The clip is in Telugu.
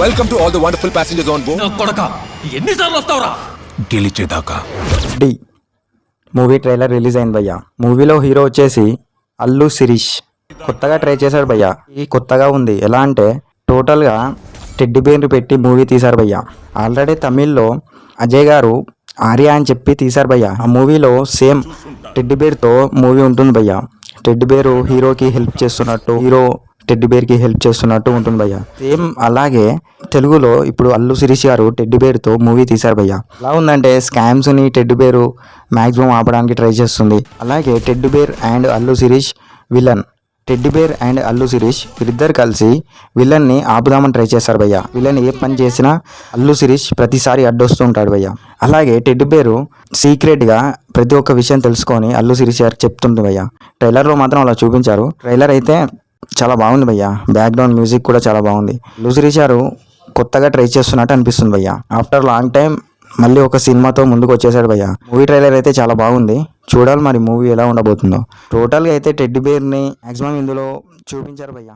Welcome to all the wonderful passengers on board. ఎన్నిసార్లు వస్తావురా? గెలిచేదాకా. డి మూవీ ట్రైలర్ రిలీజ్ అయింది భయ్య. మూవీలో హీరో వచ్చేసి అల్లు శిరీష్. కొత్తగా ట్రై చేశాడు భయ్య. ఈ కొత్తగా ఉంది. ఎలా అంటే టోటల్గా టెడ్డీ బేర్ని పెట్టి మూవీ తీశారు భయ్య. ఆల్రెడీ తమిళ్లో అజయ్ గారు ఆర్య అని చెప్పి తీశారు భయ్య. ఆ మూవీలో సేమ్ టెడ్డీ బేర్తో మూవీ ఉంటుంది భయ్య. టెడ్డీ బేరు హీరోకి హెల్ప్ చేస్తున్నట్టు, హీరో టెడ్డీ బేర్కి హెల్ప్ చేస్తున్నట్టు ఉంటుంది భయ్య. సేమ్ అలాగే తెలుగులో ఇప్పుడు అల్లు శిరీష్ గారు టెడ్డీ బేర్తో మూవీ తీశారు భయ్య. ఎలా ఉందంటే స్కామ్స్ని టెడ్డీ బేరు మ్యాక్సిమం ఆపడానికి ట్రై చేస్తుంది. అలాగే teddy bear and Allu Sirish villain. Teddy bear and Allu Sirish వీరిద్దరు కలిసి విలన్ని ఆపుదామని ట్రై చేస్తారు భయ్య. విలన్ ఏ పని చేసినా అల్లు శిరీష్ ప్రతిసారి అడ్డొస్తూ ఉంటాడు భయ్య. అలాగే టెడ్డీ బేరు సీక్రెట్గా ప్రతి ఒక్క విషయం తెలుసుకొని అల్లు శిరీష్ గారికి చెప్తుంది భయ్య. ట్రైలర్లో మాత్రం అలా చూపించారు. ట్రైలర్ అయితే చాలా బాగుంది భయ్య. బ్యాక్గ్రౌండ్ మ్యూజిక్ కూడా చాలా బాగుంది. అల్లు శిరీష్ గారు కొత్తగా ట్రై చేస్తున్నట్టు అనిపిస్తుంది భయ్య. ఆఫ్టర్ లాంగ్ టైం మళ్ళీ ఒక సినిమాతో ముందుకు వచ్చేసాడు భయ్య. మూవీ ట్రైలర్ అయితే చాలా బాగుంది. చూడాలి మరి మూవీ ఎలా ఉండబోతుందో. టోటల్గా అయితే టెడ్డీ బేర్ని మ్యాక్సిమం ఇందులో చూపించారు భయ్య.